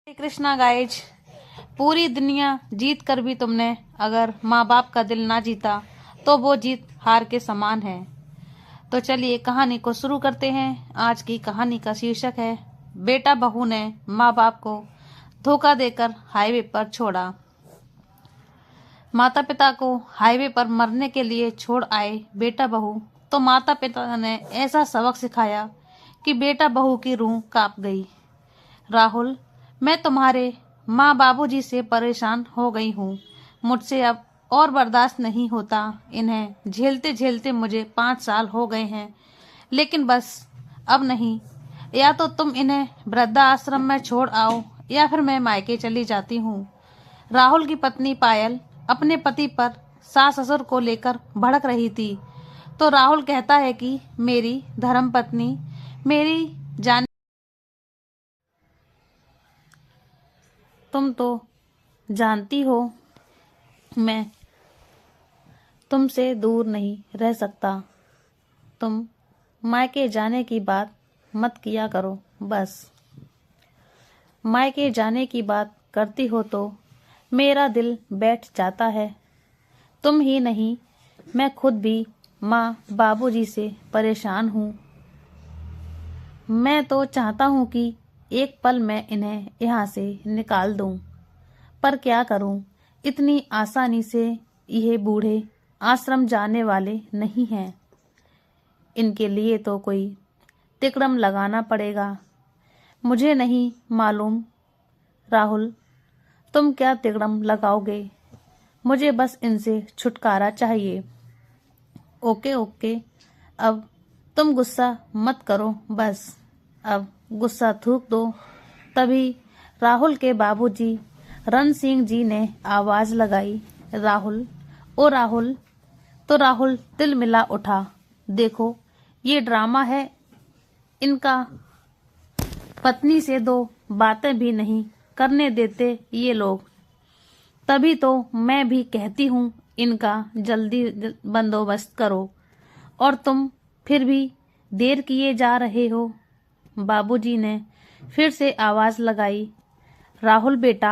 Krishna guys, पूरी दुनिया जीत कर भी तुमने अगर माँ बाप का दिल ना जीता तो वो जीत हार के समान है। तो चलिए कहानी को शुरू करते हैं। आज की कहानी का शीर्षक है बेटा बहू ने माँ बाप को धोखा देकर हाईवे पर छोड़ा। माता पिता को हाईवे पर मरने के लिए छोड़ आए बेटा बहू तो माता पिता ने ऐसा सबक सिखाया कि बेटा बहू की रूह कांप गई। राहुल, मैं तुम्हारे माँ बाबूजी से परेशान हो गई हूँ। मुझसे अब और बर्दाश्त नहीं होता। इन्हें झेलते झेलते मुझे 5 साल हो गए हैं, लेकिन बस अब नहीं। या तो तुम इन्हें वृद्धा आश्रम में छोड़ आओ या फिर मैं मायके चली जाती हूँ। राहुल की पत्नी पायल अपने पति पर सास ससुर को लेकर भड़क रही थी तो राहुल कहता है कि मेरी धर्मपत्नी, मेरी जान, तुम तो जानती हो मैं तुमसे दूर नहीं रह सकता। तुम मायके जाने की बात मत किया करो। बस मायके जाने की बात करती हो तो मेरा दिल बैठ जाता है। तुम ही नहीं, मैं खुद भी माँ बाबूजी से परेशान हूँ। मैं तो चाहता हूँ कि एक पल में इन्हें यहाँ से निकाल दूँ, पर क्या करूँ, इतनी आसानी से ये बूढ़े आश्रम जाने वाले नहीं हैं। इनके लिए तो कोई तिकड़म लगाना पड़ेगा। मुझे नहीं मालूम राहुल, तुम क्या तिकड़म लगाओगे। मुझे बस इनसे छुटकारा चाहिए। ओके ओके, अब तुम गुस्सा मत करो, बस अब गुस्सा थूक दो। तभी राहुल के बाबूजी रण सिंह जी ने आवाज लगाई, राहुल, ओ राहुल। तो राहुल तिल मिला उठा। देखो, ये ड्रामा है इनका। पत्नी से 2 बातें भी नहीं करने देते ये लोग। तभी तो मैं भी कहती हूँ इनका जल्दी बंदोबस्त करो, और तुम फिर भी देर किए जा रहे हो। बाबूजी ने फिर से आवाज लगाई, राहुल बेटा।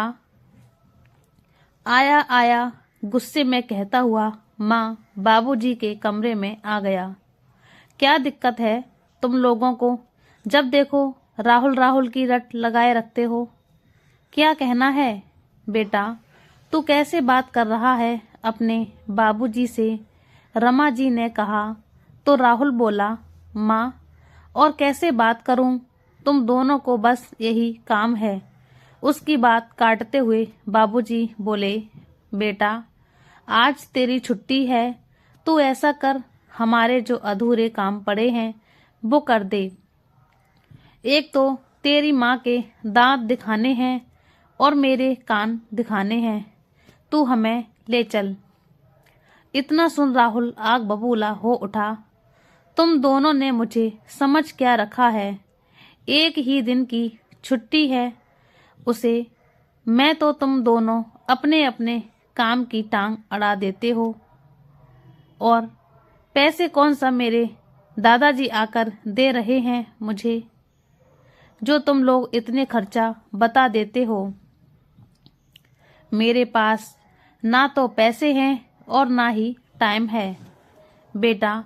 आया आया गुस्से में कहता हुआ माँ बाबूजी के कमरे में आ गया। क्या दिक्कत है तुम लोगों को? जब देखो राहुल राहुल की रट लगाए रखते हो। क्या कहना है बेटा? तू कैसे बात कर रहा है अपने बाबूजी से? रमा जी ने कहा तो राहुल बोला, माँ और कैसे बात करूं? तुम दोनों को बस यही काम है। उसकी बात काटते हुए बाबूजी बोले, बेटा आज तेरी छुट्टी है। तू ऐसा कर, हमारे जो अधूरे काम पड़े हैं वो कर दे। एक तो तेरी माँ के दांत दिखाने हैं और मेरे कान दिखाने हैं। तू हमें ले चल। इतना सुन राहुल आग बबूला हो उठा। तुम दोनों ने मुझे समझ क्या रखा है? एक ही दिन की छुट्टी है उसे मैं तो तुम दोनों अपने अपने काम की टांग अड़ा देते हो। और पैसे कौन सा मेरे दादाजी आकर दे रहे हैं मुझे, जो तुम लोग इतने खर्चा बता देते हो। मेरे पास ना तो पैसे हैं और ना ही टाइम है। बेटा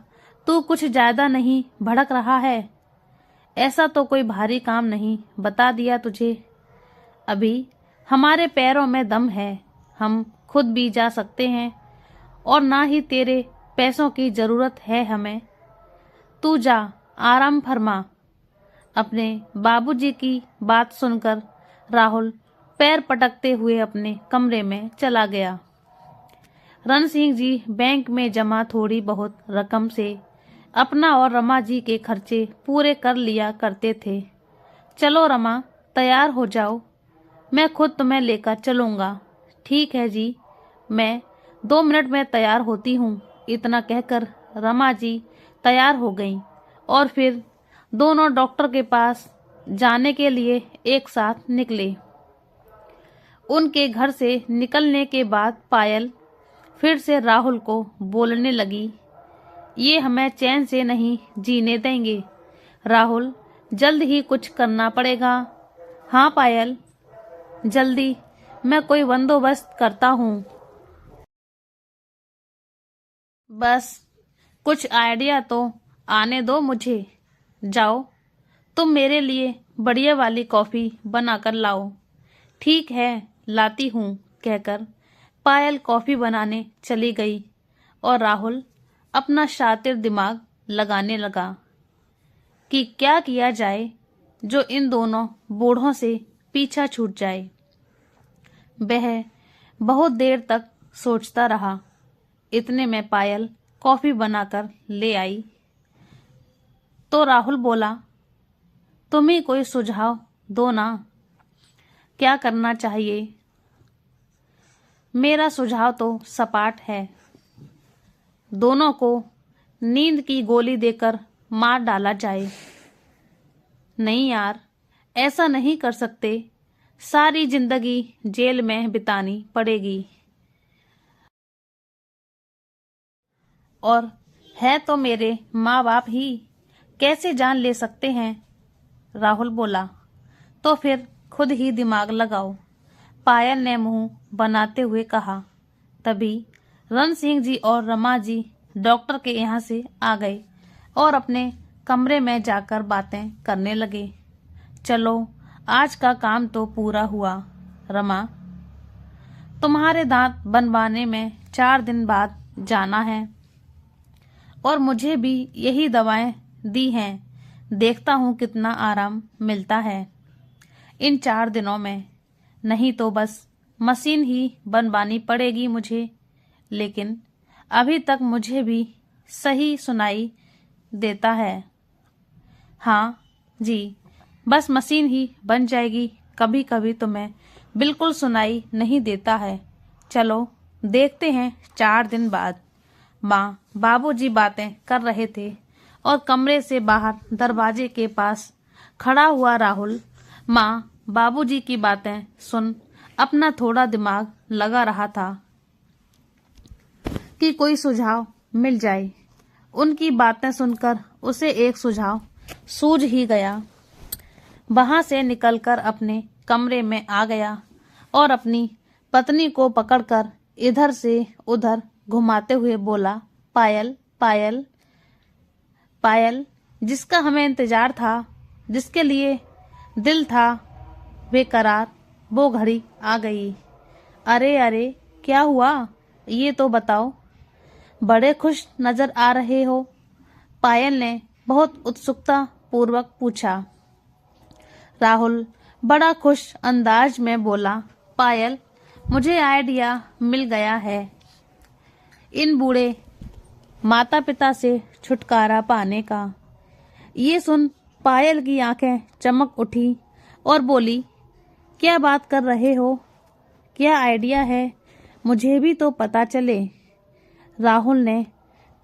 तू कुछ ज्यादा नहीं भड़क रहा है? ऐसा तो कोई भारी काम नहीं बता दिया तुझे। अभी हमारे पैरों में दम है, हम खुद भी जा सकते हैं और ना ही तेरे पैसों की जरूरत है हमें। तू जा, आराम फरमा। अपने बाबूजी की बात सुनकर राहुल पैर पटकते हुए अपने कमरे में चला गया। रण सिंह जी बैंक में जमा थोड़ी बहुत रकम से अपना और रमा जी के खर्चे पूरे कर लिया करते थे। चलो रमा, तैयार हो जाओ, मैं खुद तुम्हें लेकर चलूंगा। ठीक है जी, मैं 2 मिनट में तैयार होती हूँ। इतना कहकर रमा जी तैयार हो गईं और फिर दोनों डॉक्टर के पास जाने के लिए एक साथ निकले। उनके घर से निकलने के बाद पायल फिर से राहुल को बोलने लगी, ये हमें चैन से नहीं जीने देंगे। राहुल, जल्द ही कुछ करना पड़ेगा। हाँ पायल, जल्दी, मैं कोई बंदोबस्त करता हूँ। बस कुछ आइडिया तो आने दो मुझे। जाओ, तुम मेरे लिए बढ़िया वाली कॉफी बनाकर लाओ। ठीक है, लाती हूँ, कहकर पायल कॉफी बनाने चली गई और राहुल अपना शातिर दिमाग लगाने लगा कि क्या किया जाए जो इन दोनों बूढ़ों से पीछा छूट जाए। वह बहुत देर तक सोचता रहा। इतने में पायल कॉफी बनाकर ले आई तो राहुल बोला, तुम ही कोई सुझाव दो ना, क्या करना चाहिए? मेरा सुझाव तो सपाट है, दोनों को नींद की गोली देकर मार डाला जाए। नहीं यार, ऐसा नहीं कर सकते, सारी जिंदगी जेल में बितानी पड़ेगी। और है तो मेरे माँ बाप ही, कैसे जान ले सकते हैं? राहुल बोला, तो फिर खुद ही दिमाग लगाओ, पायल ने मुंह बनाते हुए कहा। तभी रण सिंह जी और रमा जी डॉक्टर के यहाँ से आ गए और अपने कमरे में जाकर बातें करने लगे। चलो, आज का काम तो पूरा हुआ। रमा, तुम्हारे दांत बनवाने में 4 दिन बाद जाना है और मुझे भी यही दवाएं दी हैं। देखता हूँ कितना आराम मिलता है इन 4 दिनों में, नहीं तो बस मशीन ही बनवानी पड़ेगी मुझे। लेकिन अभी तक मुझे भी सही सुनाई देता है। हाँ जी, बस मशीन ही बन जाएगी, कभी कभी तो मैं बिल्कुल सुनाई नहीं देता है। चलो देखते हैं 4 दिन बाद। माँ बाबूजी बातें कर रहे थे और कमरे से बाहर दरवाजे के पास खड़ा हुआ राहुल माँ बाबूजी की बातें सुन अपना थोड़ा दिमाग लगा रहा था कि कोई सुझाव मिल जाए। उनकी बातें सुनकर उसे एक सुझाव सूझ ही गया। वहां से निकलकर अपने कमरे में आ गया और अपनी पत्नी को पकड़कर इधर से उधर घुमाते हुए बोला, पायल पायल पायल, जिसका हमें इंतजार था, जिसके लिए दिल था बेकरार, वो घड़ी आ गई। अरे अरे, क्या हुआ ये तो बताओ, बड़े खुश नजर आ रहे हो? पायल ने बहुत उत्सुकता पूर्वक पूछा। राहुल बड़ा खुश अंदाज में बोला, पायल, मुझे आइडिया मिल गया है। इन बूढ़े माता पिता से छुटकारा पाने का। ये सुन पायल की आंखें चमक उठी और बोली, क्या बात कर रहे हो? क्या आइडिया है? मुझे भी तो पता चले। राहुल ने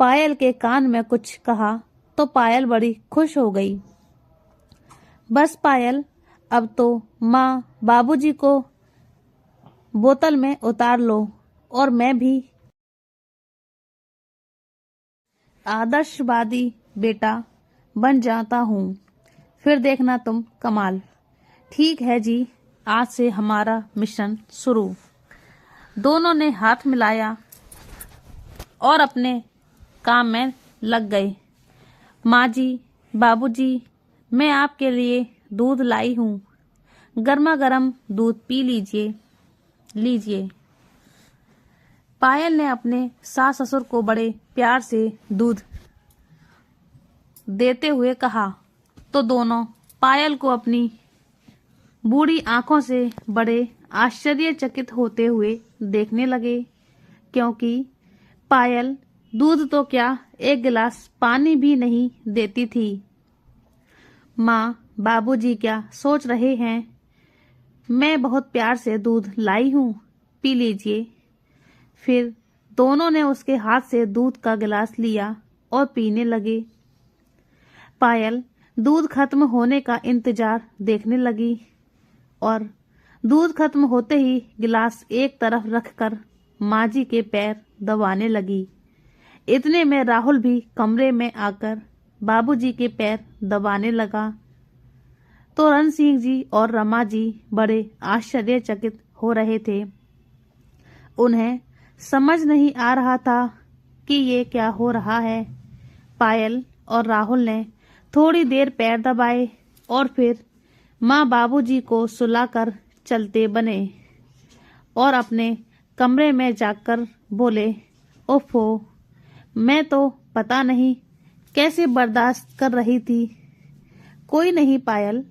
पायल के कान में कुछ कहा तो पायल बड़ी खुश हो गई। बस पायल, अब तो माँ बाबूजी को बोतल में उतार लो और मैं भी आदर्शवादी बेटा बन जाता हूँ, फिर देखना तुम कमाल। ठीक है जी, आज से हमारा मिशन शुरू। दोनों ने हाथ मिलाया और अपने काम में लग गए। माँ जी, बाबूजी, मैं आपके लिए दूध लाई हूँ, गर्मा गर्म दूध पी लीजिए। लीजिए। पायल ने अपने सास ससुर को बड़े प्यार से दूध देते हुए कहा तो दोनों पायल को अपनी बूढ़ी आंखों से बड़े आश्चर्यचकित होते हुए देखने लगे, क्योंकि पायल दूध तो क्या, एक गिलास पानी भी नहीं देती थी। माँ बाबूजी क्या सोच रहे हैं? मैं बहुत प्यार से दूध लाई हूँ, पी लीजिए। फिर दोनों ने उसके हाथ से दूध का गिलास लिया और पीने लगे। पायल दूध खत्म होने का इंतजार देखने लगी और दूध खत्म होते ही गिलास एक तरफ रखकर माँ जी के पैर दबाने लगी। इतने में राहुल भी कमरे में आकर बाबूजी के पैर दबाने लगा। तो रण सिंह जी और रमा जी बड़े आश्चर्यचकित हो रहे थे। उन्हें समझ नहीं आ रहा था कि ये क्या हो रहा है। पायल और राहुल ने थोड़ी देर पैर दबाए और फिर माँ बाबूजी को सुलाकर चलते बने और अपने कमरे में जाकर बोले, ओफो, मैं तो पता नहीं कैसे बर्दाश्त कर रही थी। कोई नहीं पायल,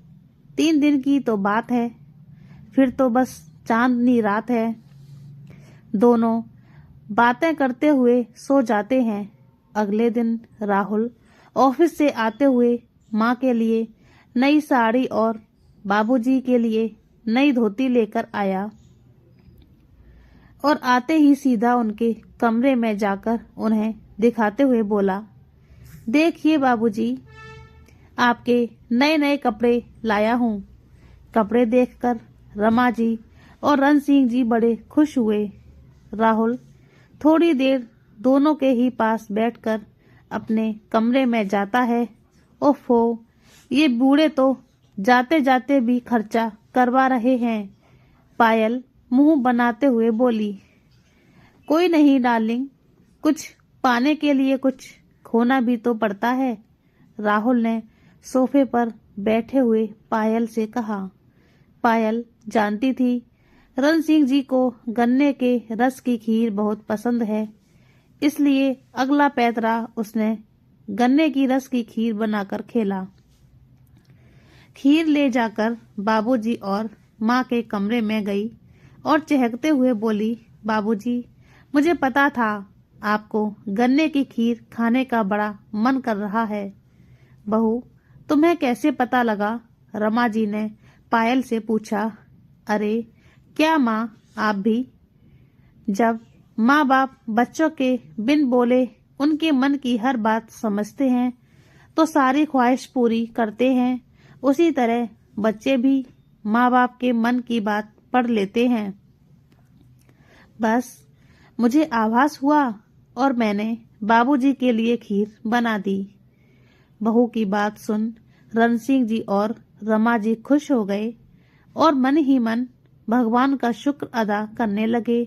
3 दिन की तो बात है, फिर तो बस चांदनी रात है। दोनों बातें करते हुए सो जाते हैं। अगले दिन राहुल ऑफिस से आते हुए माँ के लिए नई साड़ी और बाबूजी के लिए नई धोती लेकर आया और आते ही सीधा उनके कमरे में जाकर उन्हें दिखाते हुए बोला, देखिए बाबूजी, आपके नए नए कपड़े लाया हूँ। कपड़े देखकर रमा जी और रण सिंह जी बड़े खुश हुए। राहुल थोड़ी देर दोनों के ही पास बैठकर अपने कमरे में जाता है। ओफो, ये बूढ़े तो जाते जाते भी खर्चा करवा रहे हैं। पायल मुंह बनाते हुए बोली, कोई नहीं डार्लिंग, कुछ पाने के लिए कुछ खोना भी तो पड़ता है। राहुल ने सोफे पर बैठे हुए पायल से कहा। पायल जानती थी रण सिंह जी को गन्ने के रस की खीर बहुत पसंद है, इसलिए अगला पैतरा उसने गन्ने की रस की खीर बनाकर खेला। खीर ले जाकर बाबूजी और माँ के कमरे में गई और चहकते हुए बोली, बाबूजी, मुझे पता था आपको गन्ने की खीर खाने का बड़ा मन कर रहा है। बहू, तुम्हें कैसे पता लगा? रमा जी ने पायल से पूछा। अरे क्या माँ, आप भी? जब माँ बाप बच्चों के बिन बोले उनके मन की हर बात समझते हैं तो सारी ख्वाहिश पूरी करते हैं, उसी तरह बच्चे भी माँ बाप के मन की बात पढ़ लेते हैं। बस मुझे आभास हुआ और मैंने बाबूजी के लिए खीर बना दी। बहू की बात सुन रण सिंह जी और रमा जी खुश हो गए और मन ही मन भगवान का शुक्र अदा करने लगे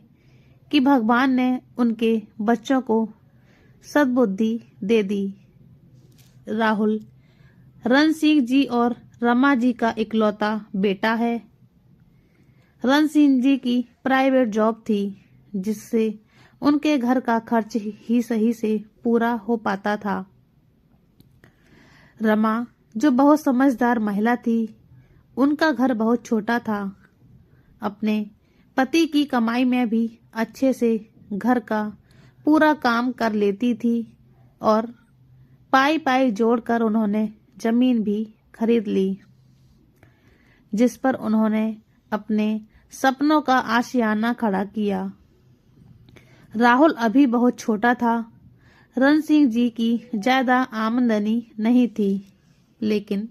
कि भगवान ने उनके बच्चों को सद्बुद्धि दे दी। राहुल रण सिंह जी और रमा जी का इकलौता बेटा है। रण सिंह जी की प्राइवेट जॉब थी, जिससे उनके घर का खर्च ही सही से पूरा हो पाता था। रमा, जो बहुत समझदार महिला थी, उनका घर बहुत छोटा था। अपने पति की कमाई में भी अच्छे से घर का पूरा काम कर लेती थी और पाई पाई जोड़कर उन्होंने जमीन भी खरीद ली, जिस पर उन्होंने अपने सपनों का आशियाना खड़ा किया। राहुल अभी बहुत छोटा था। रण सिंह जी की ज्यादा आमदनी नहीं थी, लेकिन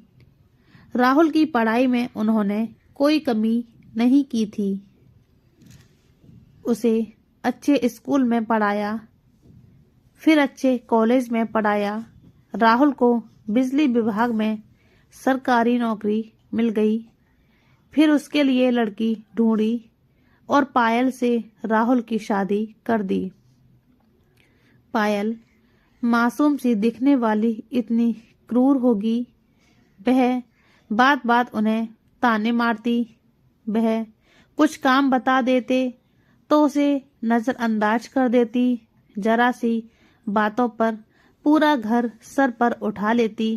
राहुल की पढ़ाई में उन्होंने कोई कमी नहीं की थी। उसे अच्छे स्कूल में पढ़ाया, फिर अच्छे कॉलेज में पढ़ाया। राहुल को बिजली विभाग में सरकारी नौकरी मिल गई। फिर उसके लिए लड़की ढूंढी और पायल से राहुल की शादी कर दी। पायल मासूम सी दिखने वाली इतनी क्रूर होगी। वह बात बात उन्हें ताने मारती। वह कुछ काम बता देते तो उसे नजरअंदाज कर देती। जरा सी बातों पर पूरा घर सर पर उठा लेती।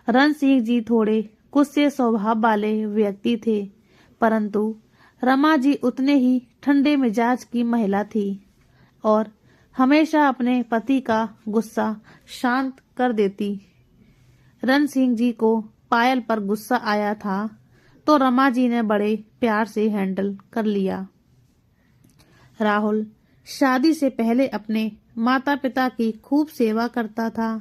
रण सिंह जी थोड़े गुस्से स्वभाव वाले व्यक्ति थे, परंतु रमा जी उतने ही ठंडे मिजाज की महिला थी और हमेशा अपने पति का गुस्सा शांत कर देती। रण सिंह जी को पायल पर गुस्सा आया था तो रमा जी ने बड़े प्यार से हैंडल कर लिया। राहुल शादी से पहले अपने माता पिता की खूब सेवा करता था,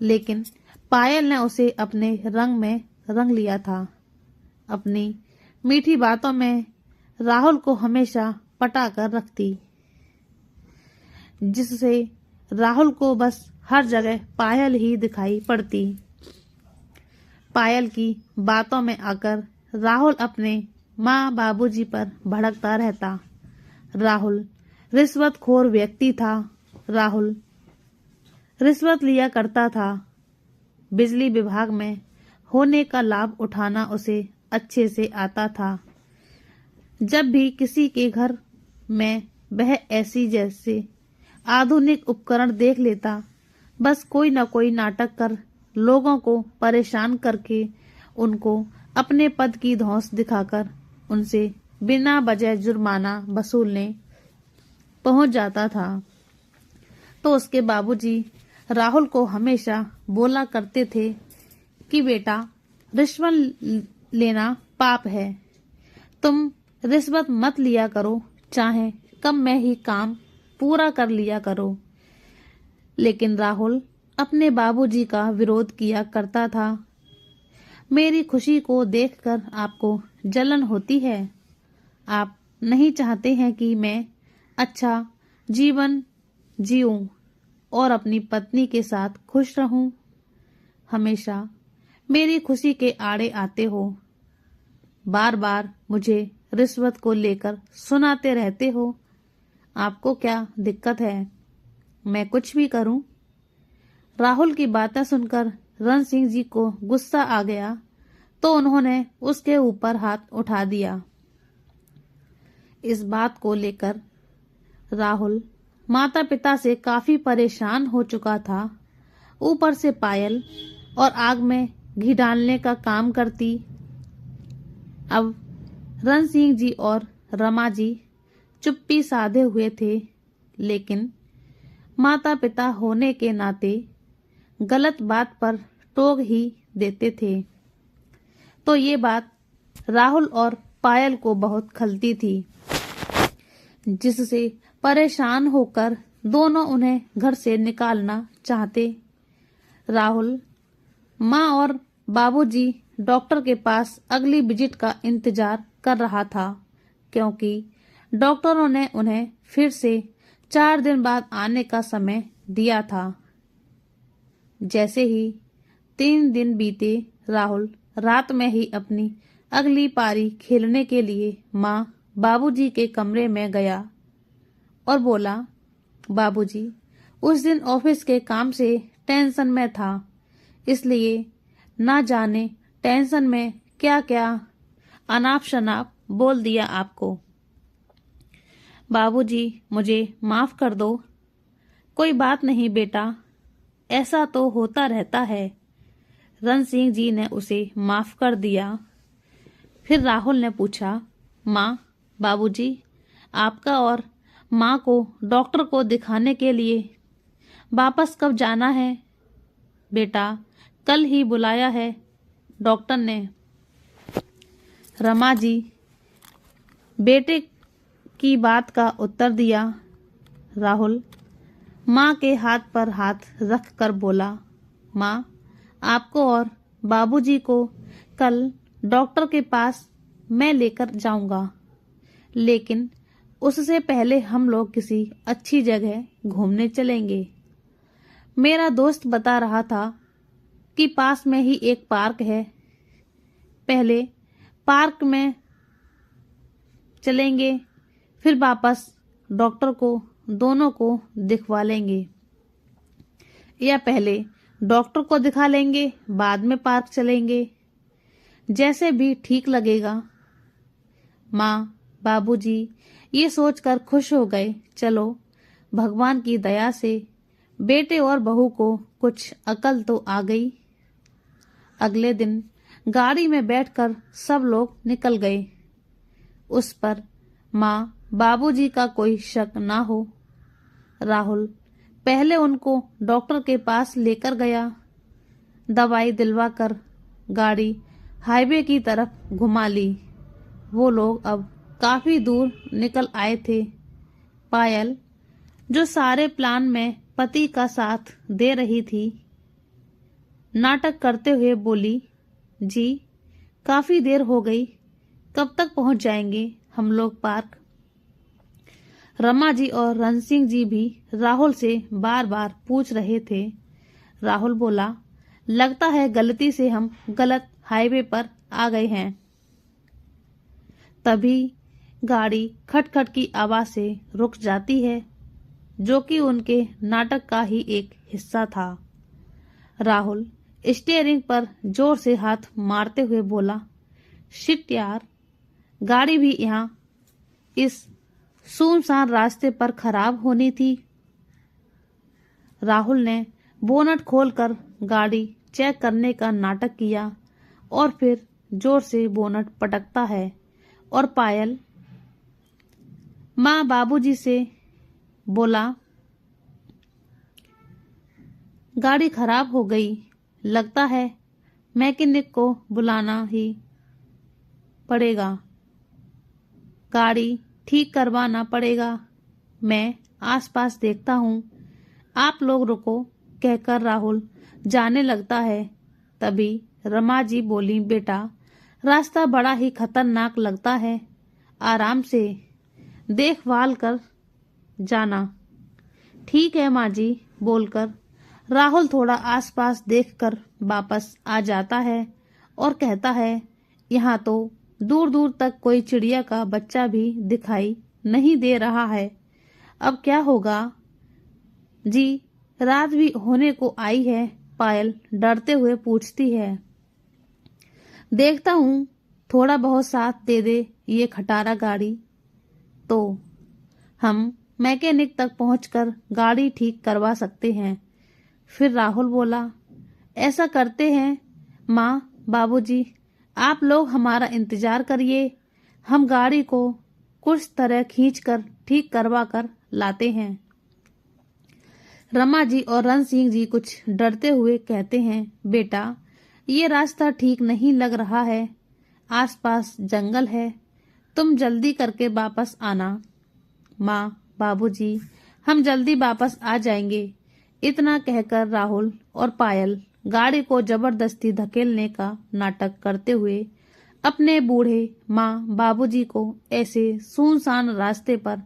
लेकिन पायल ने उसे अपने रंग में रंग लिया था। अपनी मीठी बातों में राहुल को हमेशा पटा कर रखती, जिससे राहुल को बस हर जगह पायल ही दिखाई पड़ती। पायल की बातों में आकर राहुल अपने माँ बाबूजी पर भड़कता रहता। राहुल रिश्वतखोर व्यक्ति था। राहुल रिश्वत लिया करता था। बिजली विभाग में होने का लाभ उठाना उसे अच्छे से आता था। जब भी किसी के घर में वह ऐसी जैसे आधुनिक उपकरण देख लेता, बस कोई न कोई नाटक कर लोगों को परेशान करके उनको अपने पद की धौंस दिखाकर उनसे बिना वजह जुर्माना वसूलने पहुंच जाता था। तो उसके बाबूजी राहुल को हमेशा बोला करते थे कि बेटा, रिश्वत लेना पाप है, तुम रिश्वत मत लिया करो, चाहे कम में ही काम पूरा कर लिया करो। लेकिन राहुल अपने बाबूजी का विरोध किया करता था। मेरी खुशी को देखकर आपको जलन होती है। आप नहीं चाहते हैं कि मैं अच्छा जीवन जीऊं और अपनी पत्नी के साथ खुश रहूं। हमेशा मेरी खुशी के आड़े आते हो। बार बार मुझे रिश्वत को लेकर सुनाते रहते हो। आपको क्या दिक्कत है? मैं कुछ भी करूं? राहुल की बातें सुनकर रण सिंह जी को गुस्सा आ गया, तो उन्होंने उसके ऊपर हाथ उठा दिया। इस बात को लेकर राहुल माता पिता से काफी परेशान हो चुका था। ऊपर से पायल और आग में घी डालने का काम करती। अब रण सिंह जी और रमा जी चुप्पी साधे हुए थे, लेकिन माता पिता होने के नाते गलत बात पर टोक ही देते थे। तो ये बात राहुल और पायल को बहुत खलती थी, जिससे परेशान होकर दोनों उन्हें घर से निकालना चाहते। राहुल माँ और बाबूजी डॉक्टर के पास अगली विजिट का इंतजार कर रहा था, क्योंकि डॉक्टरों ने उन्हें फिर से 4 दिन बाद आने का समय दिया था। जैसे ही 3 दिन बीते, राहुल रात में ही अपनी अगली पारी खेलने के लिए माँ बाबूजी के कमरे में गया और बोला, बाबूजी, उस दिन ऑफिस के काम से टेंशन में था, इसलिए ना जाने टेंशन में क्या क्या अनाप शनाप बोल दिया आपको। बाबूजी, मुझे माफ कर दो। कोई बात नहीं बेटा, ऐसा तो होता रहता है। रण सिंह जी ने उसे माफ कर दिया। फिर राहुल ने पूछा, माँ, बाबूजी, आपका और माँ को डॉक्टर को दिखाने के लिए वापस कब जाना है? बेटा, कल ही बुलाया है डॉक्टर ने। रमा जी बेटे की बात का उत्तर दिया। राहुल माँ के हाथ पर हाथ रख कर बोला, माँ, आपको और बाबूजी को कल डॉक्टर के पास मैं लेकर जाऊंगा, लेकिन उससे पहले हम लोग किसी अच्छी जगह घूमने चलेंगे। मेरा दोस्त बता रहा था कि पास में ही एक पार्क है, पहले पार्क में चलेंगे, फिर वापस डॉक्टर को दोनों को दिखवा लेंगे, या पहले डॉक्टर को दिखा लेंगे, बाद में पार्क चलेंगे, जैसे भी ठीक लगेगा। माँ, बाबूजी ये सोचकर खुश हो गए। चलो, भगवान की दया से बेटे और बहू को कुछ अकल तो आ गई। अगले दिन गाड़ी में बैठकर सब लोग निकल गए। उस पर माँ बाबूजी का कोई शक ना हो। राहुल पहले उनको डॉक्टर के पास लेकर गया। दवाई दिलवाकर गाड़ी हाईवे की तरफ घुमा ली। वो लोग अब काफी दूर निकल आए थे। पायल, जो सारे प्लान में पति का साथ दे रही थी, नाटक करते हुए बोली, जी, काफी देर हो गई, कब तक पहुंच जाएंगे हम लोग पार्क? रमा जी और रण सिंह जी भी राहुल से बार बार पूछ रहे थे। राहुल बोला, लगता है गलती से हम गलत हाईवे पर आ गए हैं। तभी गाड़ी खटखट की आवाज से रुक जाती है, जो कि उनके नाटक का ही एक हिस्सा था। राहुल स्टीयरिंग पर जोर से हाथ मारते हुए बोला, शिट यार, गाड़ी भी यहाँ इस सुनसान रास्ते पर खराब होनी थी। राहुल ने बोनट खोलकर गाड़ी चेक करने का नाटक किया और फिर जोर से बोनट पटकता है और पायल माँ बाबूजी से बोला, गाड़ी खराब हो गई, लगता है मैकेनिक को बुलाना ही पड़ेगा, गाड़ी ठीक करवाना पड़ेगा। मैं आसपास देखता हूँ, आप लोग रुको, कहकर राहुल जाने लगता है। तभी रमा जी बोली, बेटा रास्ता बड़ा ही खतरनाक लगता है, आराम से देखभाल कर जाना। ठीक है माँ जी, बोलकर राहुल थोड़ा आसपास देखकर वापस आ जाता है और कहता है, यहाँ तो दूर दूर तक कोई चिड़िया का बच्चा भी दिखाई नहीं दे रहा है। अब क्या होगा जी, रात भी होने को आई है, पायल डरते हुए पूछती है। देखता हूँ थोड़ा बहुत साथ दे दे ये खटारा गाड़ी, तो हम मैकेनिक तक पहुंचकर गाड़ी ठीक करवा सकते हैं। फिर राहुल बोला, ऐसा करते हैं माँ बाबूजी, आप लोग हमारा इंतजार करिए, हम गाड़ी को कुछ तरह खींचकर ठीक करवा कर लाते हैं। रमा जी और रण सिंह जी कुछ डरते हुए कहते हैं, बेटा ये रास्ता ठीक नहीं लग रहा है, आसपास जंगल है, तुम जल्दी करके वापस आना। माँ बाबूजी, हम जल्दी वापस आ जाएंगे। इतना कहकर राहुल और पायल गाड़ी को जबरदस्ती धकेलने का नाटक करते हुए अपने बूढ़े माँ बाबूजी को ऐसे सुनसान रास्ते पर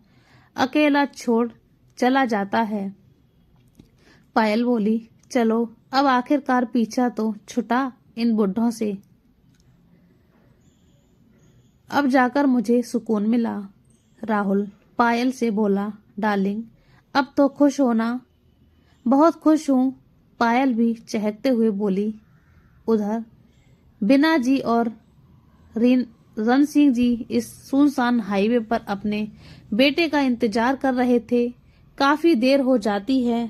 अकेला छोड़ चला जाता है। पायल बोली, चलो अब आखिरकार पीछा तो छुटा इन बुढ़ों से, अब जाकर मुझे सुकून मिला। राहुल पायल से बोला, डार्लिंग अब तो खुश होना। बहुत खुश हूँ, पायल भी चहकते हुए बोली। उधर बिना जी और रण सिंह जी इस सुनसान हाईवे पर अपने बेटे का इंतजार कर रहे थे। काफी देर हो जाती है,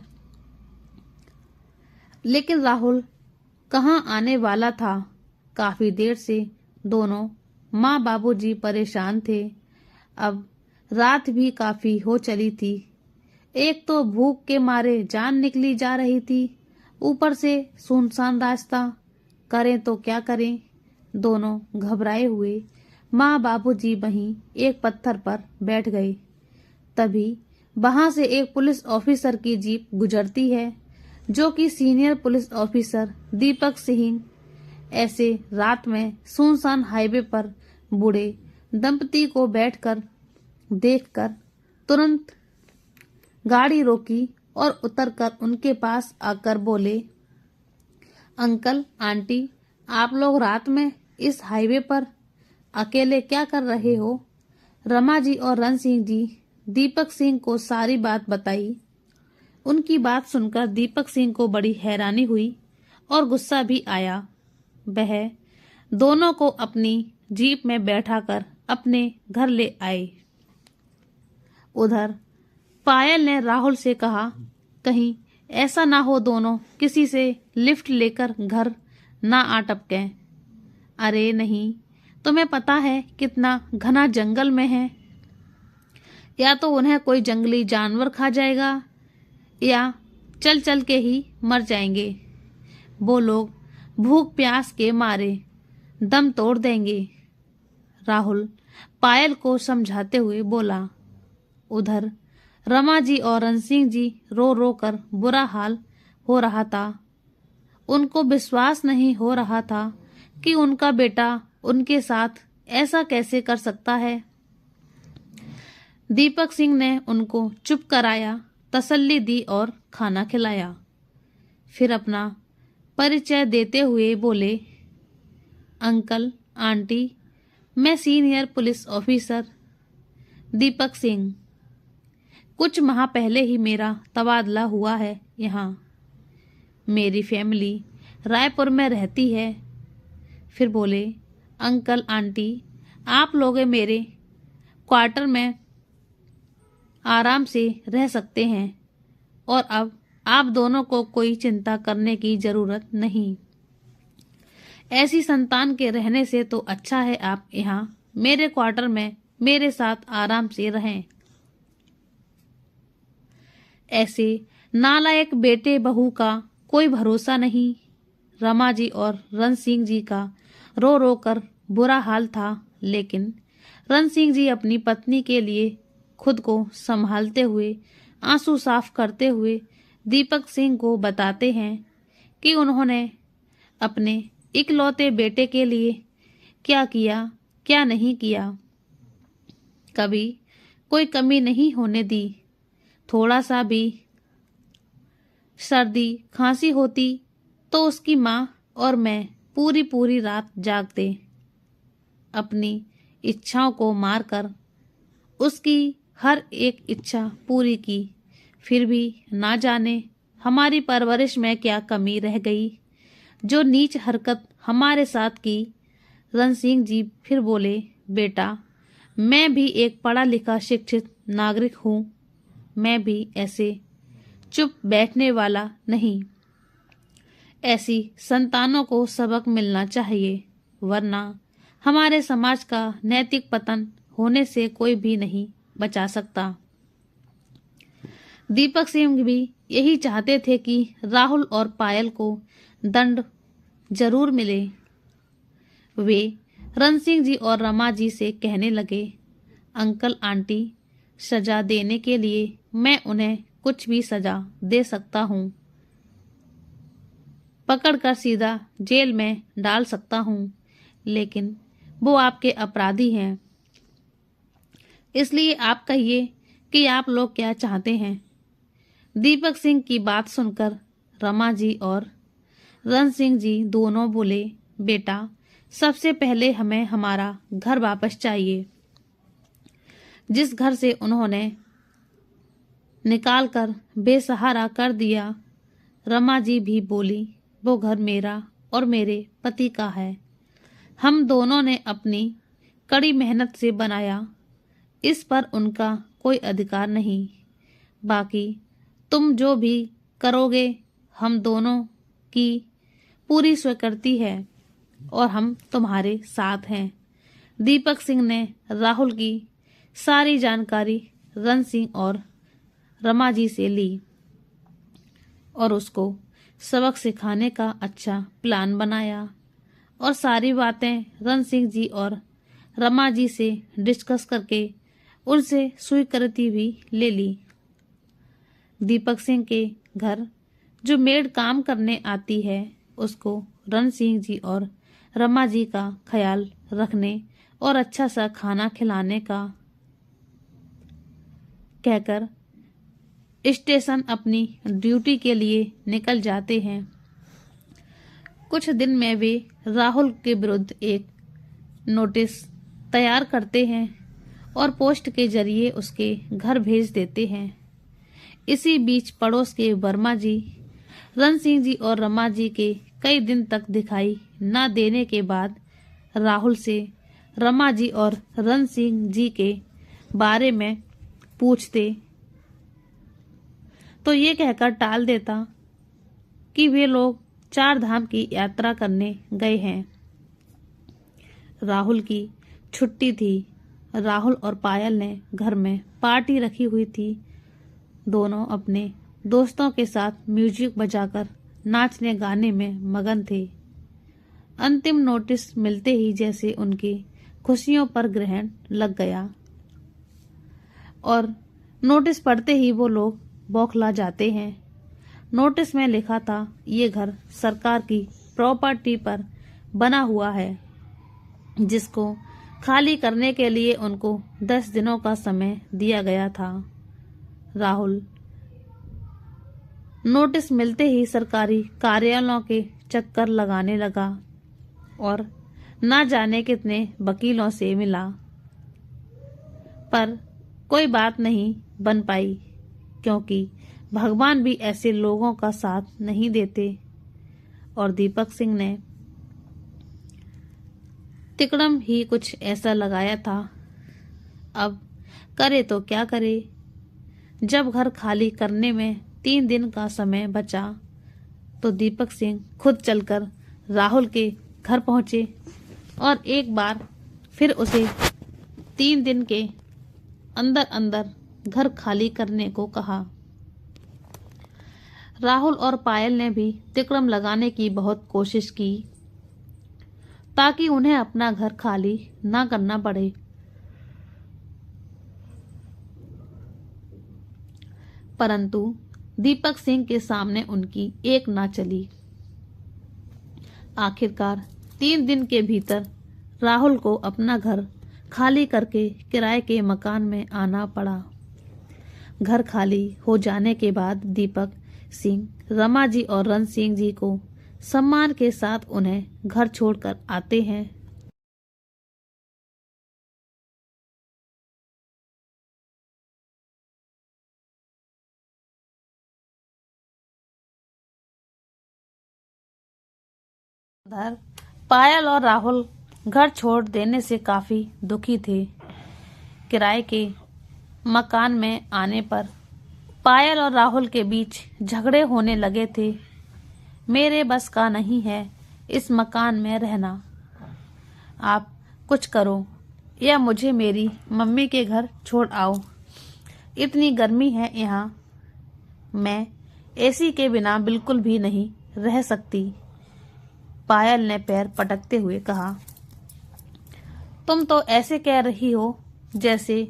लेकिन राहुल कहाँ आने वाला था। काफी देर से दोनों माँ बाबूजी परेशान थे। अब रात भी काफी हो चली थी। एक तो भूख के मारे जान निकली जा रही थी, ऊपर से सुनसान रास्ता, करें तो क्या करें। दोनों घबराए हुए माँ बाबूजी वहीं एक पत्थर पर बैठ गए। तभी वहां से एक पुलिस ऑफिसर की जीप गुजरती है, जो कि senior police officer Deepak Singh. ऐसे रात में सुनसान हाईवे पर बूढ़े दंपति को बैठकर देखकर तुरंत गाड़ी रोकी और उतरकर उनके पास आकर बोले, अंकल आंटी, आप लोग रात में इस हाईवे पर अकेले क्या कर रहे हो। रमा जी और रण सिंह जी दीपक सिंह को सारी बात बताई। उनकी बात सुनकर दीपक सिंह को बड़ी हैरानी हुई और गुस्सा भी आया। वह दोनों को अपनी जीप में बैठाकर अपने घर ले आए। उधर पायल ने राहुल से कहा, कहीं ऐसा ना हो दोनों किसी से लिफ्ट लेकर घर ना आ टपकें। अरे नहीं, तुम्हें पता है कितना घना जंगल में है, या तो उन्हें कोई जंगली जानवर खा जाएगा या चल चल के ही मर जाएंगे। वो लोग भूख प्यास के मारे दम तोड़ देंगे। राहुल पायल को समझाते हुए बोला। उधर रमा जी और रण सिंह जी रो रो कर बुरा हाल हो रहा था। उनको विश्वास नहीं हो रहा था कि उनका बेटा उनके साथ ऐसा कैसे कर सकता है। दीपक सिंह ने उनको चुप कराया, तसल्ली दी और खाना खिलाया। फिर अपना परिचय देते हुए बोले, अंकल आंटी, मैं senior police officer Deepak Singh. कुछ माह पहले ही मेरा तबादला हुआ है यहाँ। मेरी फैमिली रायपुर में रहती है। फिर बोले, अंकल आंटी, आप लोग मेरे क्वार्टर में आराम से रह सकते हैं और अब आप दोनों को कोई चिंता करने की जरूरत नहीं। ऐसी संतान के रहने से तो अच्छा है आप यहाँ मेरे क्वार्टर में मेरे साथ आराम से रहें। ऐसे नालायक बेटे बहू का कोई भरोसा नहीं। रमा जी और रण सिंह जी का रो रो कर बुरा हाल था, लेकिन रण सिंह जी अपनी पत्नी के लिए खुद को संभालते हुए आंसू साफ करते हुए दीपक सिंह को बताते हैं कि उन्होंने अपने इकलौते बेटे के लिए क्या किया, क्या नहीं किया। कभी कोई कमी नहीं होने दी। थोड़ा सा भी सर्दी खांसी होती तो उसकी माँ और मैं पूरी पूरी रात जागते, अपनी इच्छाओं को मारकर उसकी हर एक इच्छा पूरी की। फिर भी ना जाने हमारी परवरिश में क्या कमी रह गई, जो नीच हरकत हमारे साथ की। रण सिंह जी फिर बोले, बेटा, मैं भी एक पढ़ा लिखा शिक्षित नागरिक हूँ। मैं भी ऐसे चुप बैठने वाला नहीं। ऐसी संतानों को सबक मिलना चाहिए, वरना हमारे समाज का नैतिक पतन होने से कोई भी नहीं बचा सकता। दीपक सिंह भी यही चाहते थे कि राहुल और पायल को दंड जरूर मिले। वे रण सिंह जी और रमा जी से कहने लगे, अंकल आंटी, सजा देने के लिए मैं उन्हें कुछ भी सजा दे सकता हूँ। पकड़कर सीधा जेल में डाल सकता हूँ, लेकिन वो आपके अपराधी हैं। इसलिए आप कहिए कि आप लोग क्या चाहते हैं। दीपक सिंह की बात सुनकर रमा जी और रण सिंह जी दोनों बोले, बेटा, सबसे पहले हमें हमारा घर वापस चाहिए। जिस घर से उन्होंने निकाल कर बेसहारा कर दिया। रमा जी भी बोली, वो घर मेरा और मेरे पति का है। हम दोनों ने अपनी कड़ी मेहनत से बनाया, इस पर उनका कोई अधिकार नहीं। बाकी तुम जो भी करोगे, हम दोनों की पूरी स्वीकृति है और हम तुम्हारे साथ हैं। दीपक सिंह ने राहुल की सारी जानकारी रण सिंह और रमा जी से ली और उसको सबक सिखाने का अच्छा प्लान बनाया और सारी बातें रण सिंह जी और रमा जी से डिस्कस करके उनसे स्वीकृति भी ले ली। दीपक सिंह के घर जो मेड काम करने आती है, उसको रण सिंह जी और रमा जी का ख्याल रखने और अच्छा सा खाना खिलाने का कहकर स्टेशन अपनी ड्यूटी के लिए निकल जाते हैं। कुछ दिन में वे राहुल के विरुद्ध एक नोटिस तैयार करते हैं और पोस्ट के जरिए उसके घर भेज देते हैं। इसी बीच पड़ोस के वर्मा जी रण सिंह जी और रमा जी के कई दिन तक दिखाई न देने के बाद राहुल से रमा जी और रण सिंह जी के बारे में पूछते तो ये कहकर टाल देता कि वे लोग 4 धाम की यात्रा करने गए हैं। राहुल की छुट्टी थी। राहुल और पायल ने घर में पार्टी रखी हुई थी। दोनों अपने दोस्तों के साथ म्यूजिक बजाकर नाचने गाने में मगन थे। अंतिम नोटिस मिलते ही जैसे उनकी खुशियों पर ग्रहण लग गया और नोटिस पढ़ते ही वो लोग बौखला जाते हैं। नोटिस में लिखा था, ये घर सरकार की प्रॉपर्टी पर बना हुआ है, जिसको खाली करने के लिए उनको 10 दिनों का समय दिया गया था। राहुल नोटिस मिलते ही सरकारी कार्यालयों के चक्कर लगाने लगा और ना जाने कितने वकीलों से मिला, पर कोई बात नहीं बन पाई, क्योंकि भगवान भी ऐसे लोगों का साथ नहीं देते। और दीपक सिंह ने तिकड़म ही कुछ ऐसा लगाया था। अब करे तो क्या करे। जब घर खाली करने में 3 दिन का समय बचा तो दीपक सिंह खुद चलकर राहुल के घर पहुंचे और एक बार फिर उसे 3 दिन के अंदर अंदर घर खाली करने को कहा। राहुल और पायल ने भी तिकड़म लगाने की बहुत कोशिश की ताकि उन्हें अपना घर खाली ना करना पड़े, परंतु दीपक सिंह के सामने उनकी एक ना चली। आखिरकार 3 दिन के भीतर राहुल को अपना घर खाली करके किराए के मकान में आना पड़ा। घर खाली हो जाने के बाद दीपक सिंह रमा जी और रण सिंह जी को सम्मान के साथ उन्हें घर छोड़कर आते हैं। उधर पायल और राहुल घर छोड़ देने से काफी दुखी थे। किराए के मकान में आने पर पायल और राहुल के बीच झगड़े होने लगे थे। मेरे बस का नहीं है इस मकान में रहना, आप कुछ करो या मुझे मेरी मम्मी के घर छोड़ आओ। इतनी गर्मी है यहाँ, मैं एसी के बिना बिल्कुल भी नहीं रह सकती। पायल ने पैर पटकते हुए कहा, तुम तो ऐसे कह रही हो जैसे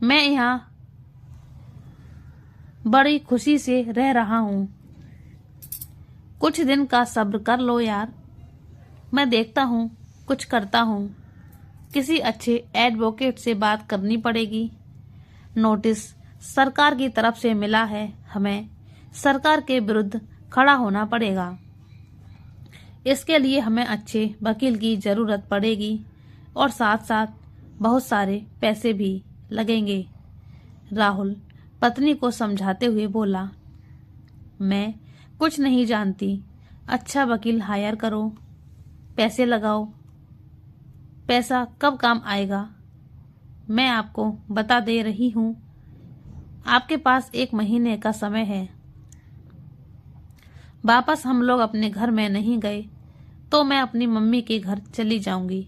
मैं यहाँ बड़ी खुशी से रह रहा हूँ। कुछ दिन का सब्र कर लो यार, मैं देखता हूँ कुछ करता हूँ। किसी अच्छे एडवोकेट से बात करनी पड़ेगी। नोटिस सरकार की तरफ से मिला है, हमें सरकार के विरुद्ध खड़ा होना पड़ेगा। इसके लिए हमें अच्छे वकील की जरूरत पड़ेगी और साथ साथ बहुत सारे पैसे भी लगेंगे। राहुल पत्नी को समझाते हुए बोला, मैं कुछ नहीं जानती, अच्छा वकील हायर करो, पैसे लगाओ। पैसा कब काम आएगा मैं आपको बता दे रही हूँ। आपके पास 1 महीने का समय है। वापस हम लोग अपने घर में नहीं गए तो मैं अपनी मम्मी के घर चली जाऊंगी।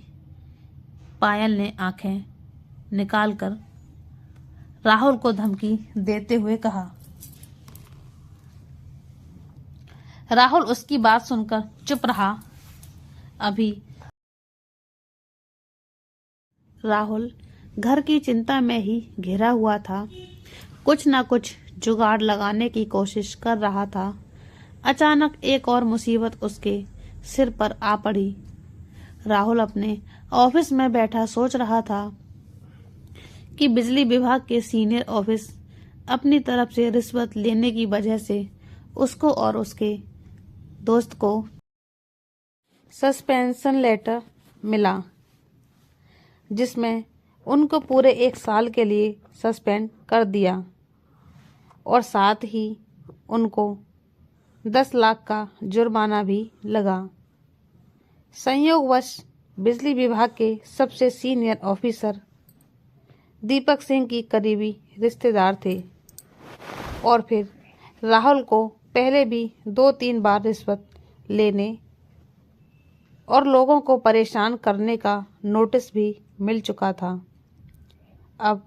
पायल ने आंखें निकालकर राहुल को धमकी देते हुए कहा। राहुल उसकी बात सुनकर चुप रहा। अभी राहुल घर की चिंता में ही घिरा हुआ था, कुछ ना कुछ जुगाड़ लगाने की कोशिश कर रहा था। अचानक एक और मुसीबत उसके सिर पर आ पड़ी। राहुल अपने ऑफिस में बैठा सोच रहा था कि बिजली विभाग के सीनियर ऑफिस अपनी तरफ से रिश्वत लेने की वजह से उसको और उसके दोस्त को सस्पेंशन लेटर मिला, जिसमें उनको पूरे 1 साल के लिए सस्पेंड कर दिया और साथ ही उनको 10 लाख का जुर्माना भी लगा। संयोगवश बिजली विभाग के सबसे सीनियर ऑफिसर दीपक सिंह की करीबी रिश्तेदार थे और फिर राहुल को पहले भी 2-3 बार रिश्वत लेने और लोगों को परेशान करने का नोटिस भी मिल चुका था। अब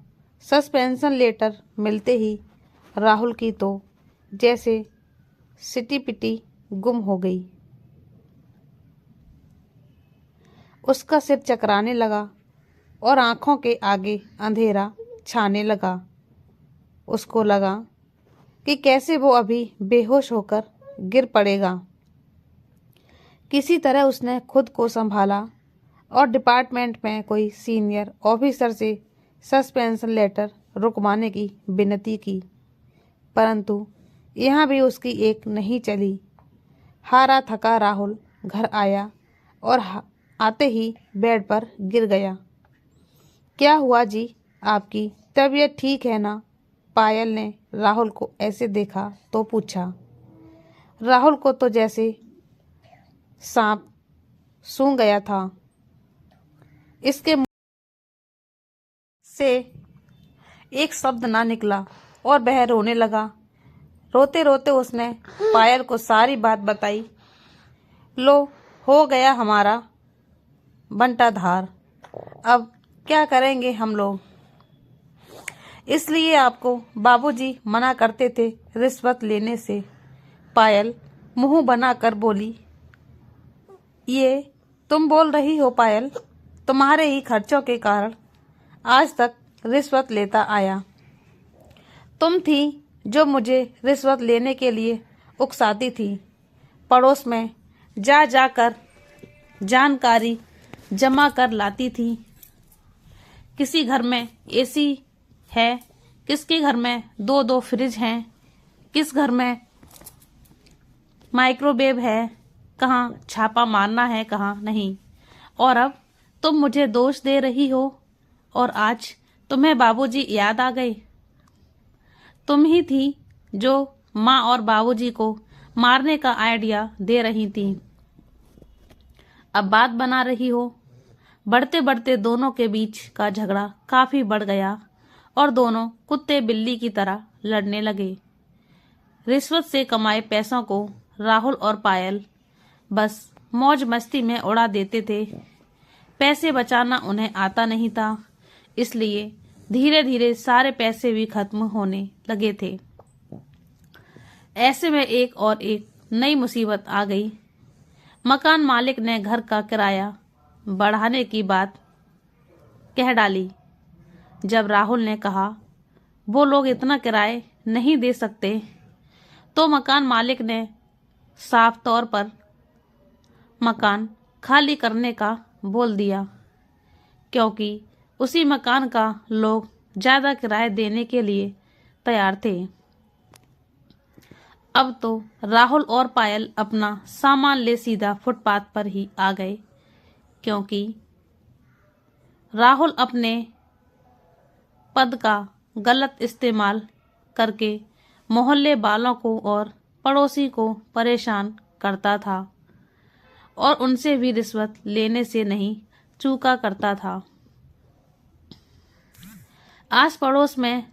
सस्पेंशन लेटर मिलते ही राहुल की तो जैसे सिटी पिटी गुम हो गई। उसका सिर चकराने लगा और आंखों के आगे अंधेरा छाने लगा। उसको लगा कि कैसे वो अभी बेहोश होकर गिर पड़ेगा। किसी तरह उसने खुद को संभाला और डिपार्टमेंट में कोई सीनियर ऑफिसर से सस्पेंशन लेटर रुकवाने की विनती की, परंतु यहाँ भी उसकी एक नहीं चली। हारा थका राहुल घर आया और आते ही बेड पर गिर गया। क्या हुआ जी, आपकी तबीयत ठीक है ना? पायल ने राहुल को ऐसे देखा तो पूछा। राहुल को तो जैसे सांप सूंघ गया था। इसके मुंह से एक शब्द ना निकला और वह रोने लगा। रोते रोते उसने पायल को सारी बात बताई। लो, हो गया हमारा बंटाधार। अब क्या करेंगे हम लोग? इसलिए आपको बाबूजी मना करते थे रिश्वत लेने से। पायल मुंह बनाकर बोली। ये तुम बोल रही हो पायल? तुम्हारे ही खर्चों के कारण आज तक रिश्वत लेता आया। तुम थी जो मुझे रिश्वत लेने के लिए उकसाती थी। पड़ोस में जा जाकर जानकारी जमा कर लाती थी। किसी घर में एसी है, किसके घर में दो दो फ्रिज हैं, किस घर में माइक्रोवेव है, कहाँ छापा मारना है कहाँ नहीं। और अब तुम मुझे दोष दे रही हो और आज तुम्हें बाबूजी याद आ गए। तुम ही थी जो माँ और बाबूजी को मारने का आइडिया दे रही थी। अब बात बना रही हो। बढ़ते बढ़ते दोनों के बीच का झगड़ा काफी बढ़ गया और दोनों कुत्ते बिल्ली की तरह लड़ने लगे। रिश्वत से कमाए पैसों को राहुल और पायल बस मौज मस्ती में उड़ा देते थे। पैसे बचाना उन्हें आता नहीं था, इसलिए धीरे धीरे सारे पैसे भी खत्म होने लगे थे। ऐसे में एक और एक नई मुसीबत आ गई। मकान मालिक ने घर का किराया बढ़ाने की बात कह डाली। जब राहुल ने कहा वो लोग इतना किराए नहीं दे सकते, तो मकान मालिक ने साफ तौर पर मकान खाली करने का बोल दिया, क्योंकि उसी मकान का लोग ज्यादा किराया देने के लिए तैयार थे। अब तो राहुल और पायल अपना सामान ले सीधा फुटपाथ पर ही आ गए, क्योंकि राहुल अपने पद का गलत इस्तेमाल करके मोहल्ले वालों को और पड़ोसी को परेशान करता था और उनसे भी रिश्वत लेने से नहीं चूका करता था। आस पड़ोस में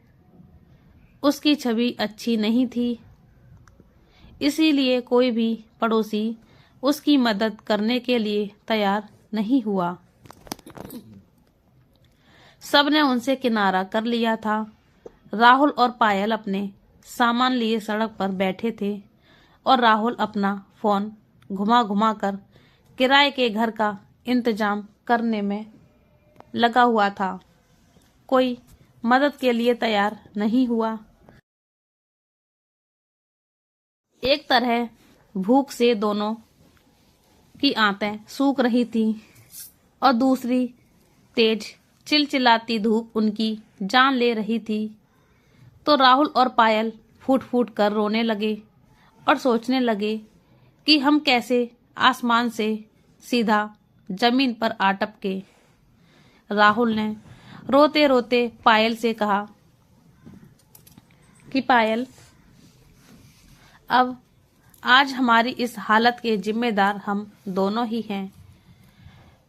उसकी छवि अच्छी नहीं थी, इसीलिए कोई भी पड़ोसी उसकी मदद करने के लिए तैयार नहीं हुआ। सबने उनसे किनारा कर लिया था। राहुल और पायल अपने सामान लिए सड़क पर बैठे थे और राहुल अपना फोन घुमा घुमा कर किराए के घर का इंतजाम करने में लगा हुआ था। कोई मदद के लिए तैयार नहीं हुआ। एक तरह भूख से दोनों की आंतें सूख रही थी और दूसरी तेज चिलचिलाती धूप उनकी जान ले रही थी। तो राहुल और पायल फूट फूट कर रोने लगे और सोचने लगे कि हम कैसे आसमान से सीधा जमीन पर आ टपके। राहुल ने रोते रोते पायल से कहा कि पायल, अब आज हमारी इस हालत के जिम्मेदार हम दोनों ही हैं।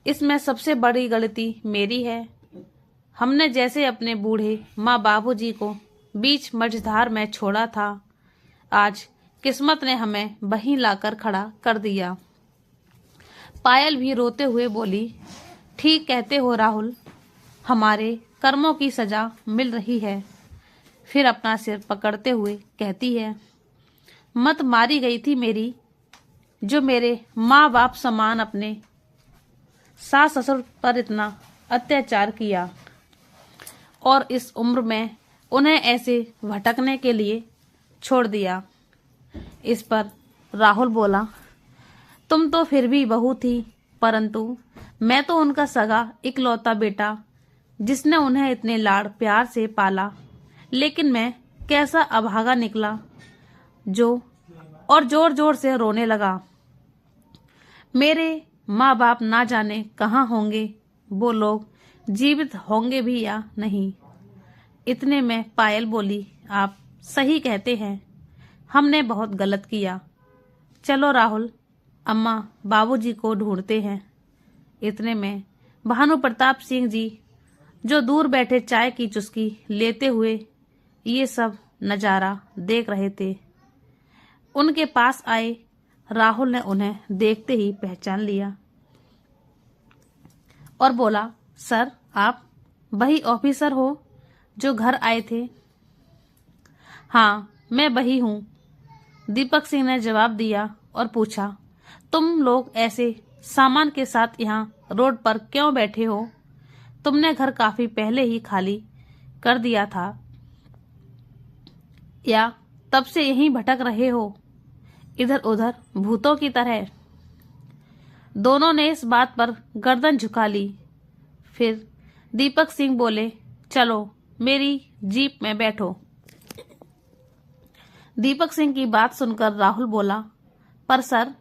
इसमें सबसे बड़ी गलती मेरी है। हमने जैसे अपने बूढ़े माँ बाबूजी को बीच मझधार में छोड़ा था, आज किस्मत ने हमें वहीं लाकर खड़ा कर दिया। पायल भी रोते हुए बोली, ठीक कहते हो राहुल, हमारे कर्मों की सजा मिल रही है। फिर अपना सिर पकड़ते हुए कहती है, मत मारी गई थी मेरी, जो मेरे माँ बाप समान अपने सास ससुर पर इतना अत्याचार किया और इस उम्र में उन्हें ऐसे भटकने के लिए छोड़ दिया। इस पर राहुल बोला, तुम तो फिर भी बहू थी, परंतु मैं तो उनका सगा इकलौता बेटा, जिसने उन्हें इतने लाड़ प्यार से पाला। लेकिन मैं कैसा अभागा निकला जो और जोर जोर से रोने लगा। मेरे माँ बाप ना जाने कहाँ होंगे, वो लोग जीवित होंगे भी या नहीं। इतने में पायल बोली, आप सही कहते हैं, हमने बहुत गलत किया। चलो राहुल, अम्मा बाबूजी को ढूंढते हैं। इतने में भानु प्रताप सिंह जी, जो दूर बैठे चाय की चुस्की लेते हुए ये सब नजारा देख रहे थे, उनके पास आए। राहुल ने उन्हें देखते ही पहचान लिया और बोला, सर आप वही ऑफिसर हो जो घर आए थे? हाँ मैं वही हूँ, दीपक सिंह ने जवाब दिया और पूछा, तुम लोग ऐसे सामान के साथ यहाँ रोड पर क्यों बैठे हो? तुमने घर काफी पहले ही खाली कर दिया था या तब से यहीं भटक रहे हो इधर उधर भूतों की तरह? दोनों ने इस बात पर गर्दन झुका ली। फिर दीपक सिंह बोले, चलो मेरी जीप में बैठो। दीपक सिंह की बात सुनकर राहुल बोला, पर सर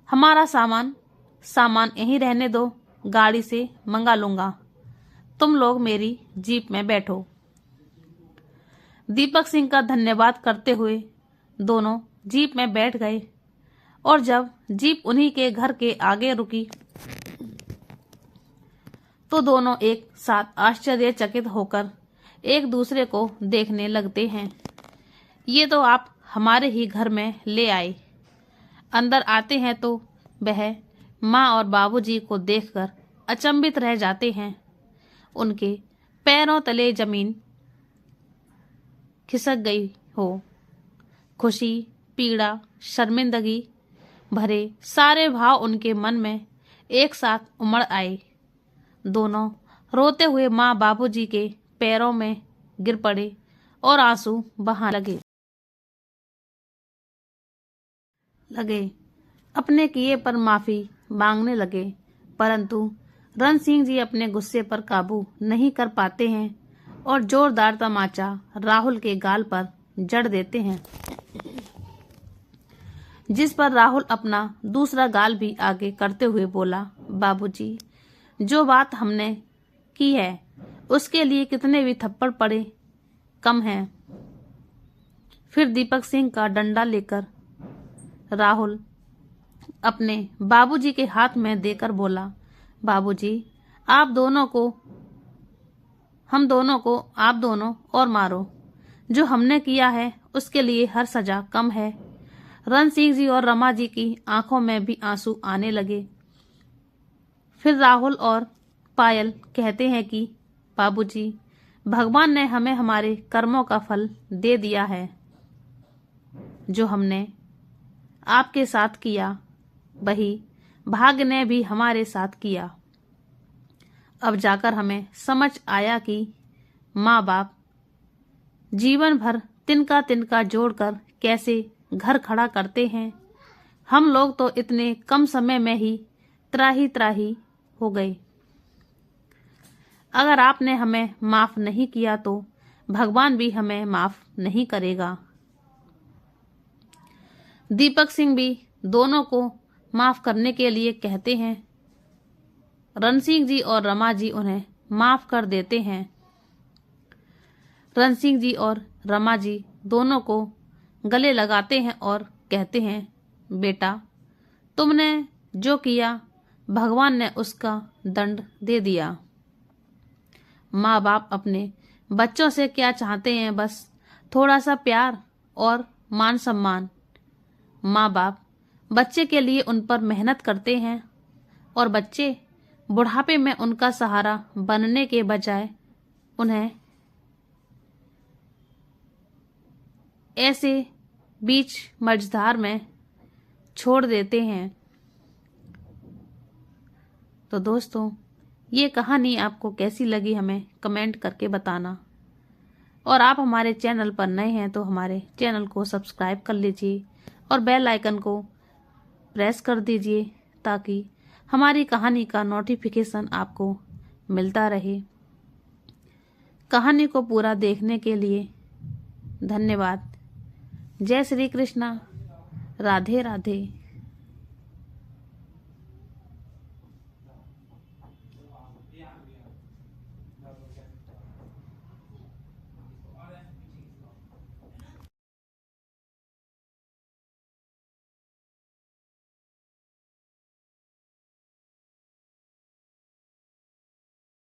हमारा सामान यहीं रहने दो, गाड़ी से मंगा लूंगा, तुम लोग मेरी जीप में बैठो। दीपक सिंह का धन्यवाद करते हुए दोनों जीप में बैठ गए और जब जीप उन्हीं के घर के आगे रुकी तो दोनों एक साथ आश्चर्यचकित होकर एक दूसरे को देखने लगते हैं। ये तो आप हमारे ही घर में ले आए। अंदर आते हैं तो वह माँ और बाबूजी को देखकर अचंभित रह जाते हैं। उनके पैरों तले जमीन खिसक गई हो। खुशी, पीड़ा, शर्मिंदगी भरे सारे भाव उनके मन में एक साथ उमड़ आए। दोनों रोते हुए माँ बाबूजी के पैरों में गिर पड़े और आंसू बहाने लगे। अपने किए पर माफी मांगने लगे, परंतु रण सिंह जी अपने गुस्से पर काबू नहीं कर पाते हैं और जोरदार तमाचा राहुल के गाल पर जड़ देते हैं, जिस पर राहुल अपना दूसरा गाल भी आगे करते हुए बोला, बाबूजी जो बात हमने की है उसके लिए कितने भी थप्पड़ पड़े कम है। फिर दीपक सिंह का डंडा लेकर राहुल अपने बाबूजी के हाथ में देकर बोला, बाबूजी आप दोनों और मारो, जो हमने किया है उसके लिए हर सजा कम है। रण सिंह जी और रमा जी की आंखों में भी आंसू आने लगे। फिर राहुल और पायल कहते हैं कि बाबूजी भगवान ने हमें हमारे कर्मों का फल दे दिया है। जो हमने आपके साथ किया वही भाग्य ने भी हमारे साथ किया। अब जाकर हमें समझ आया कि माँ बाप जीवन भर तिनका तिनका जोड़कर कैसे घर खड़ा करते हैं। हम लोग तो इतने कम समय में ही त्राही हो गए। अगर आपने हमें माफ नहीं किया तो भगवान भी हमें माफ नहीं करेगा। दीपक सिंह भी दोनों को माफ करने के लिए कहते हैं। रण सिंह जी और रमा जी उन्हें माफ कर देते हैं। रण सिंह जी और रमा जी दोनों को गले लगाते हैं और कहते हैं, बेटा तुमने जो किया भगवान ने उसका दंड दे दिया। माँ बाप अपने बच्चों से क्या चाहते हैं, बस थोड़ा सा प्यार और मान सम्मान। माँ बाप बच्चे के लिए उन पर मेहनत करते हैं और बच्चे बुढ़ापे में उनका सहारा बनने के बजाय उन्हें ऐसे बीच मझधार में छोड़ देते हैं। तो दोस्तों ये कहानी आपको कैसी लगी हमें कमेंट करके बताना, और आप हमारे चैनल पर नए हैं तो हमारे चैनल को सब्सक्राइब कर लीजिए और बेल आइकन को प्रेस कर दीजिए ताकि हमारी कहानी का नोटिफिकेशन आपको मिलता रहे। कहानी को पूरा देखने के लिए धन्यवाद। जय श्री कृष्णा। राधे राधे।